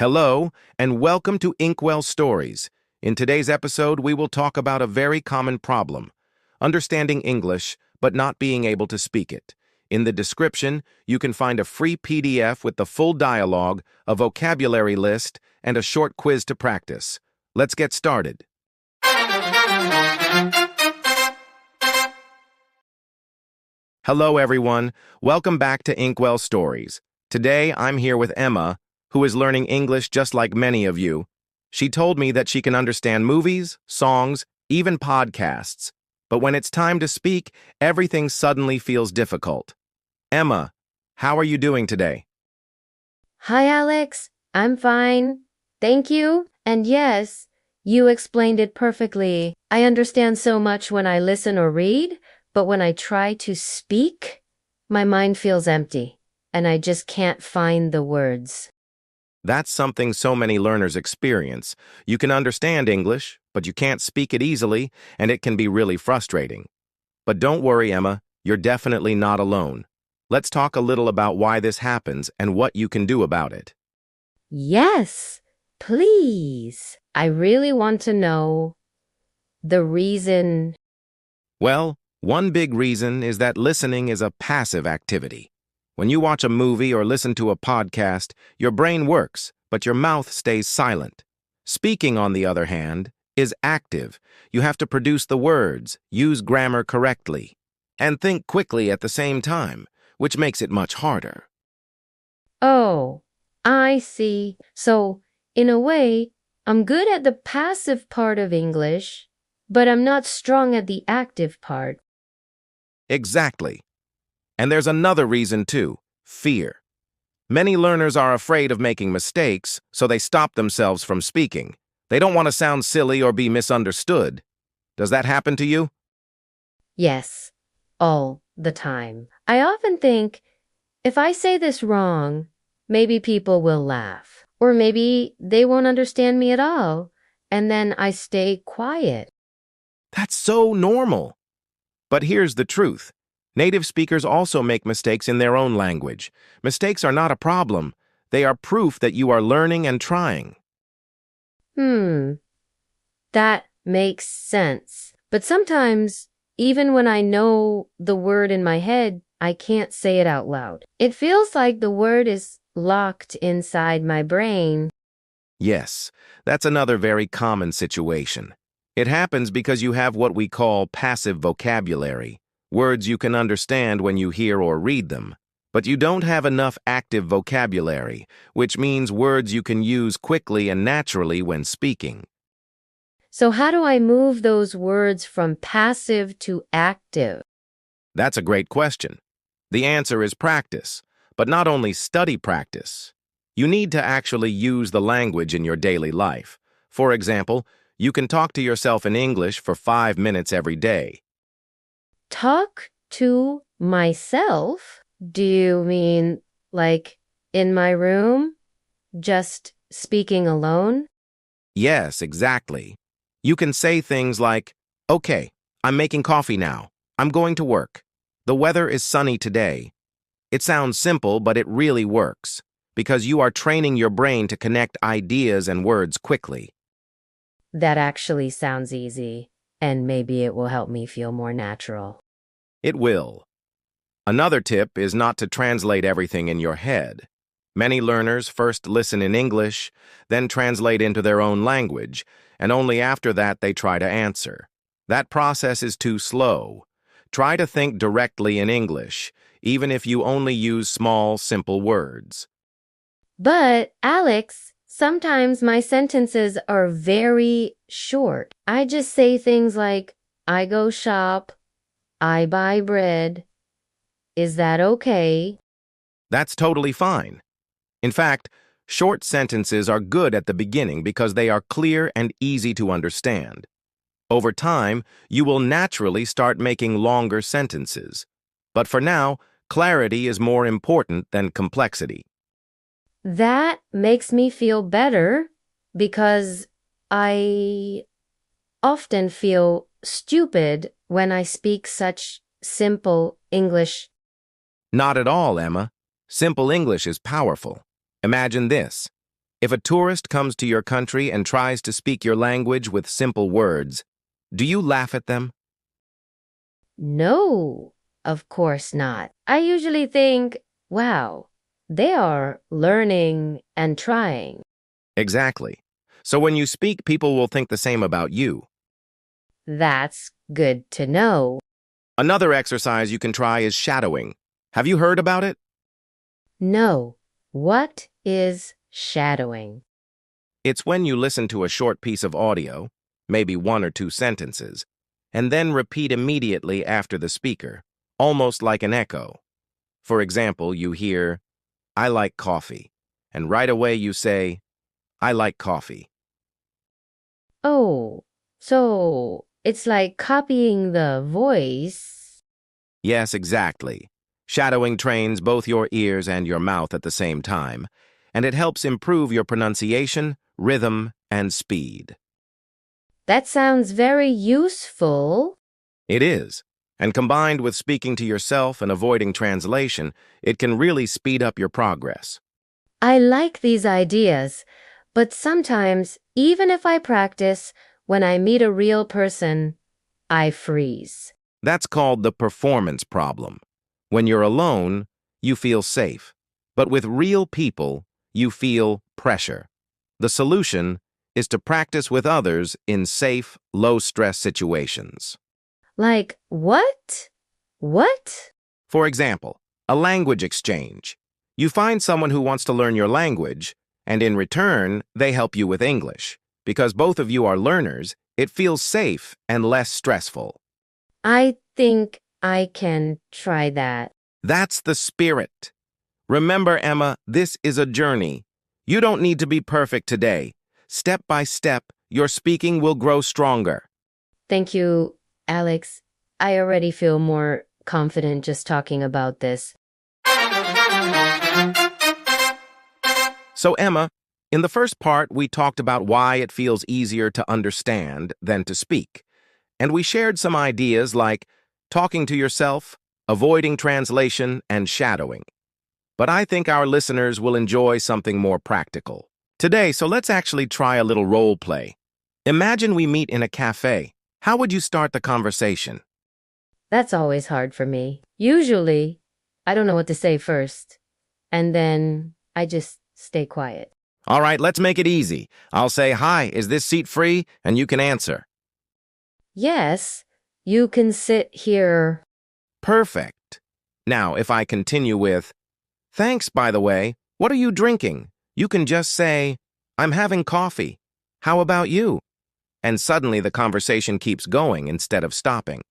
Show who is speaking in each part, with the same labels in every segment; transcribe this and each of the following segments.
Speaker 1: Hello, and welcome to Inkwell Stories. In today's episode, we will talk about a very common problem, understanding English, but not being able to speak it. In the description, you can find a free PDF with the full dialogue, a vocabulary list, and a short quiz to practice. Let's get started. Hello, everyone. Welcome back to Inkwell Stories. Today, I'm here with Emma, who is learning English just like many of you. She told me that she can understand movies, songs, even podcasts. But when it's time to speak, everything suddenly feels difficult. Emma, how are you doing today?
Speaker 2: Hi, Alex. I'm fine. Thank you. And yes, you explained it perfectly. I understand so much when I listen or read, but when I try to speak, my mind feels empty, and I just can't find the words.
Speaker 1: That's something so many learners experience. You can understand English, but you can't speak it easily, and it can be really frustrating. But don't worry, Emma, you're definitely not alone. Let's talk a little about why this happens and what you can do about it.
Speaker 2: Yes, please. I really want to know the reason.
Speaker 1: Well, one big reason is that listening is a passive activity. When you watch a movie or listen to a podcast, your brain works, but your mouth stays silent. Speaking, on the other hand, is active. You have to produce the words, use grammar correctly, and think quickly at the same time, which makes it much harder.
Speaker 2: Oh, I see. So, in a way, I'm good at the passive part of English, but I'm not strong at the active part.
Speaker 1: Exactly. And there's another reason too, fear. Many learners are afraid of making mistakes, so they stop themselves from speaking. They don't want to sound silly or be misunderstood. Does that happen to you?
Speaker 2: Yes, all the time. I often think, if I say this wrong, maybe people will laugh, or maybe they won't understand me at all, and then I stay quiet.
Speaker 1: That's so normal. But here's the truth. Native speakers also make mistakes in their own language. Mistakes are not a problem. They are proof that you are learning and trying.
Speaker 2: That makes sense. But sometimes, even when I know the word in my head, I can't say it out loud. It feels like the word is locked inside my brain.
Speaker 1: Yes, that's another very common situation. It happens because you have what we call passive vocabulary, words you can understand when you hear or read them. But you don't have enough active vocabulary, which means words you can use quickly and naturally when speaking.
Speaker 2: So how do I move those words from passive to active?
Speaker 1: That's a great question. The answer is practice, but not only study practice. You need to actually use the language in your daily life. For example, you can talk to yourself in English for 5 minutes every day.
Speaker 2: Talk to myself? Do you mean like in my room? Just speaking alone?
Speaker 1: Yes, exactly. You can say things like, "Okay, I'm making coffee now. I'm going to work. The weather is sunny today." It sounds simple, but it really works, because you are training your brain to connect ideas and words quickly.
Speaker 2: That actually sounds easy, and maybe it will help me feel more natural.
Speaker 1: It will. Another tip is not to translate everything in your head. Many learners first listen in English, then translate into their own language, and only after that they try to answer. That process is too slow. Try to think directly in English, even if you only use small, simple words.
Speaker 2: But, Alex, sometimes my sentences are very short. I just say things like, I go shop, I buy bread. Is that okay?
Speaker 1: That's totally fine. In fact, short sentences are good at the beginning because they are clear and easy to understand. Over time, you will naturally start making longer sentences. But for now, clarity is more important than complexity.
Speaker 2: That makes me feel better because I often feel stupid when I speak such simple English.
Speaker 1: Not at all, Emma. Simple English is powerful. Imagine this. If a tourist comes to your country and tries to speak your language with simple words, do you laugh at them?
Speaker 2: No, of course not. I usually think, wow, they are learning and trying.
Speaker 1: Exactly. So when you speak, people will think the same about you.
Speaker 2: That's good to know.
Speaker 1: Another exercise you can try is shadowing. Have you heard about it?
Speaker 2: No, what is shadowing?
Speaker 1: It's when you listen to a short piece of audio, maybe 1 or 2 sentences, and then repeat immediately after the speaker, almost like an echo. For example, you hear, "I like coffee," and right away you say, "I like coffee."
Speaker 2: Oh, so it's like copying the voice.
Speaker 1: Yes, exactly. Shadowing trains both your ears and your mouth at the same time, and it helps improve your pronunciation, rhythm, and speed.
Speaker 2: That sounds very useful.
Speaker 1: It is. And combined with speaking to yourself and avoiding translation, it can really speed up your progress.
Speaker 2: I like these ideas, but sometimes, even if I practice, when I meet a real person, I freeze.
Speaker 1: That's called the performance problem. When you're alone, you feel safe. But with real people, you feel pressure. The solution is to practice with others in safe, low-stress situations.
Speaker 2: Like, what? What?
Speaker 1: For example, a language exchange. You find someone who wants to learn your language, and in return, they help you with English. Because both of you are learners, it feels safe and less stressful.
Speaker 2: I think I can try that.
Speaker 1: That's the spirit. Remember, Emma, this is a journey. You don't need to be perfect today. Step by step, your speaking will grow stronger.
Speaker 2: Thank you, Alex. I already feel more confident just talking about this.
Speaker 1: So, Emma, in the first part, we talked about why it feels easier to understand than to speak. And we shared some ideas like talking to yourself, avoiding translation, and shadowing. But I think our listeners will enjoy something more practical today, so let's actually try a little role play. Imagine we meet in a cafe. How would you start the conversation?
Speaker 2: That's always hard for me. Usually, I don't know what to say first, and then I just stay quiet.
Speaker 1: All right, let's make it easy. I'll say, "Hi, is this seat free?" And you can answer.
Speaker 2: Yes, you can sit here.
Speaker 1: Perfect. Now, if I continue with, "Thanks, by the way, what are you drinking?" You can just say, "I'm having coffee. How about you?" And suddenly the conversation keeps going instead of stopping.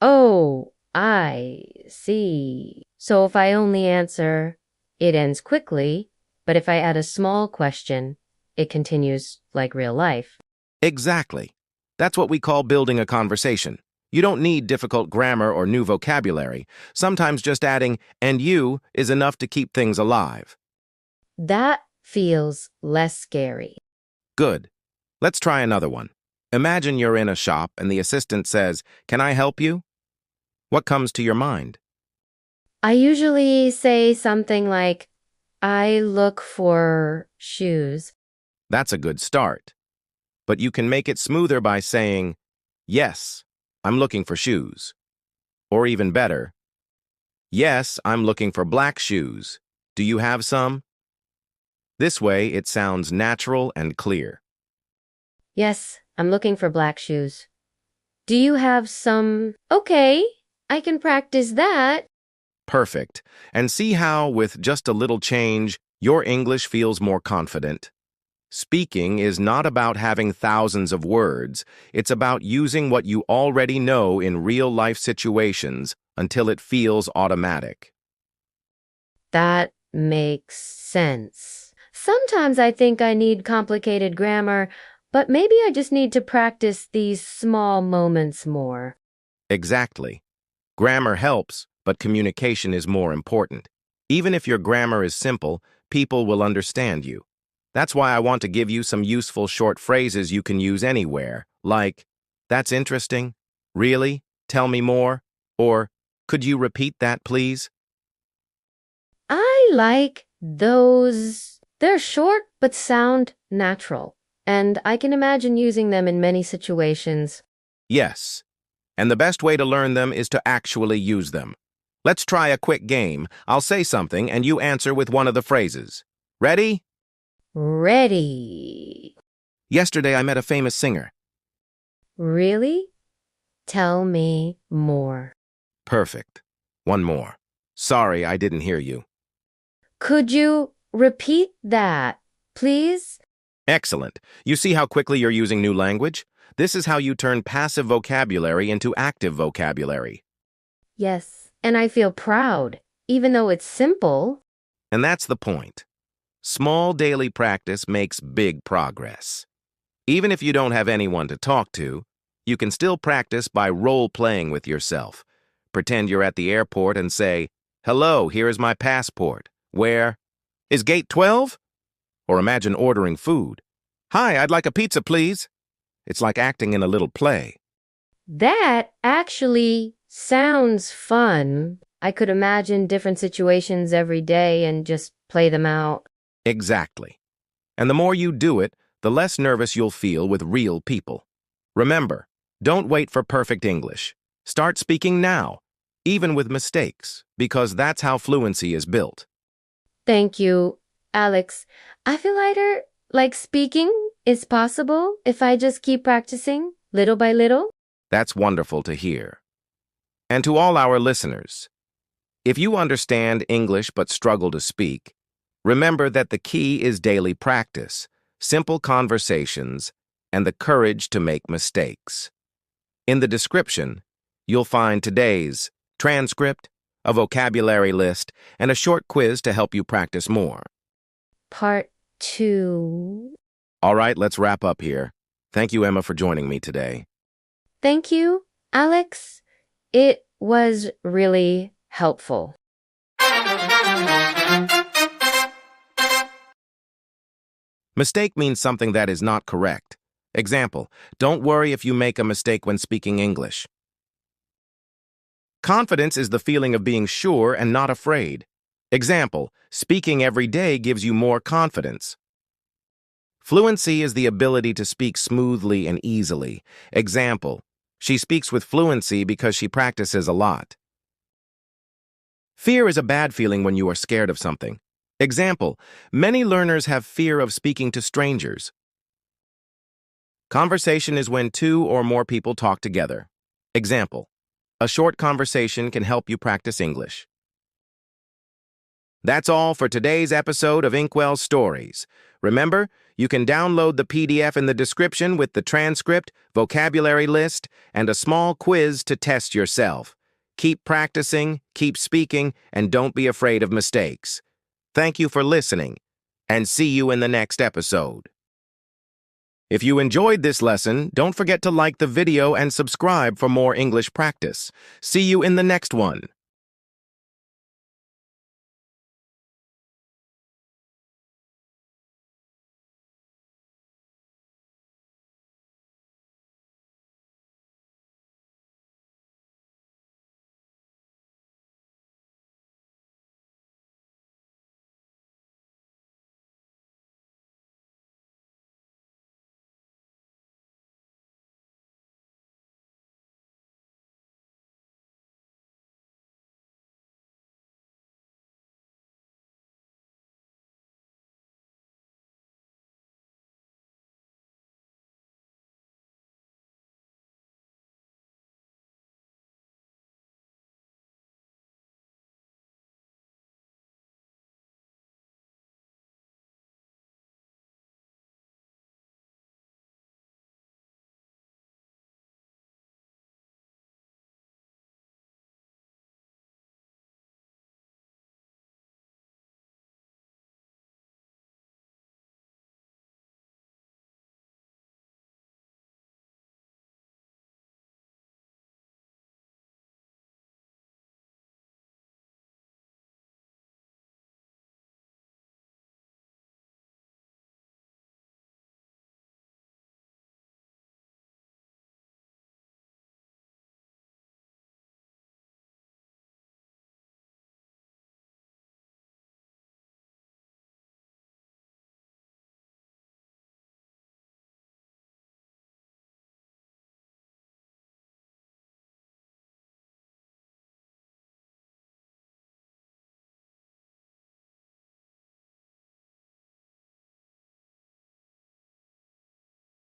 Speaker 2: Oh, I see. So if I only answer, it ends quickly, but if I add a small question, it continues like real life.
Speaker 1: Exactly. That's what we call building a conversation. You don't need difficult grammar or new vocabulary. Sometimes just adding "and you" is enough to keep things alive.
Speaker 2: That feels less scary.
Speaker 1: Good. Let's try another one. Imagine you're in a shop and the assistant says, "Can I help you?" What comes to your mind?
Speaker 2: I usually say something like, I look for shoes.
Speaker 1: That's a good start. But you can make it smoother by saying, "Yes, I'm looking for shoes." Or even better, "Yes, I'm looking for black shoes. Do you have some?" This way, it sounds natural and clear.
Speaker 2: Yes, I'm looking for black shoes. Do you have some? Okay, I can practice that.
Speaker 1: Perfect. And see how, with just a little change, your English feels more confident. Speaking is not about having thousands of words. It's about using what you already know in real-life situations until it feels automatic.
Speaker 2: That makes sense. Sometimes I think I need complicated grammar, but maybe I just need to practice these small moments more.
Speaker 1: Exactly. Grammar helps, but communication is more important. Even if your grammar is simple, people will understand you. That's why I want to give you some useful short phrases you can use anywhere, like, "That's interesting," "Really? Tell me more," or "Could you repeat that, please?"
Speaker 2: I like those They're short but sound natural, and I can imagine using them in many situations.
Speaker 1: Yes, and the best way to learn them is to actually use them. Let's try a quick game. I'll say something and you answer with one of the phrases. Ready?
Speaker 2: Ready.
Speaker 1: Yesterday I met a famous singer.
Speaker 2: Really? Tell me more.
Speaker 1: Perfect. One more. Sorry, I didn't hear you.
Speaker 2: Could you repeat that, please?
Speaker 1: Excellent. You see how quickly you're using new language? This is how you turn passive vocabulary into active vocabulary.
Speaker 2: Yes, and I feel proud, even though it's simple.
Speaker 1: And that's the point. Small daily practice makes big progress. Even if you don't have anyone to talk to, you can still practice by role-playing with yourself. Pretend you're at the airport and say, "Hello, here is my passport. Where? Is gate 12?" Or imagine ordering food. "Hi, I'd like a pizza, please." It's like acting in a little play.
Speaker 2: That actually sounds fun. I could imagine different situations every day and just play them out.
Speaker 1: Exactly. And the more you do it, the less nervous you'll feel with real people. Remember, don't wait for perfect English. Start speaking now, even with mistakes, because that's how fluency is built.
Speaker 2: Thank you, Alex. I feel lighter, like speaking is possible if I just keep practicing little by little.
Speaker 1: That's wonderful to hear. And to all our listeners, if you understand English but struggle to speak, remember that the key is daily practice, simple conversations, and the courage to make mistakes. In the description, you'll find today's transcript, a vocabulary list, and a short quiz to help you practice more.
Speaker 2: Part 2.
Speaker 1: All right, let's wrap up here. Thank you, Emma, for joining me today.
Speaker 2: Thank you, Alex. It was really helpful.
Speaker 1: Mistake means something that is not correct. Example, don't worry if you make a mistake when speaking English. Confidence is the feeling of being sure and not afraid. Example, speaking every day gives you more confidence. Fluency is the ability to speak smoothly and easily. Example, she speaks with fluency because she practices a lot. Fear is a bad feeling when you are scared of something. Example, many learners have fear of speaking to strangers. Conversation is when two or more people talk together. Example, a short conversation can help you practice English. That's all for today's episode of Inkwell Stories. Remember, you can download the PDF in the description with the transcript, vocabulary list, and a small quiz to test yourself. Keep practicing, keep speaking, and don't be afraid of mistakes. Thank you for listening, and see you in the next episode. If you enjoyed this lesson, don't forget to like the video and subscribe for more English practice. See you in the next one.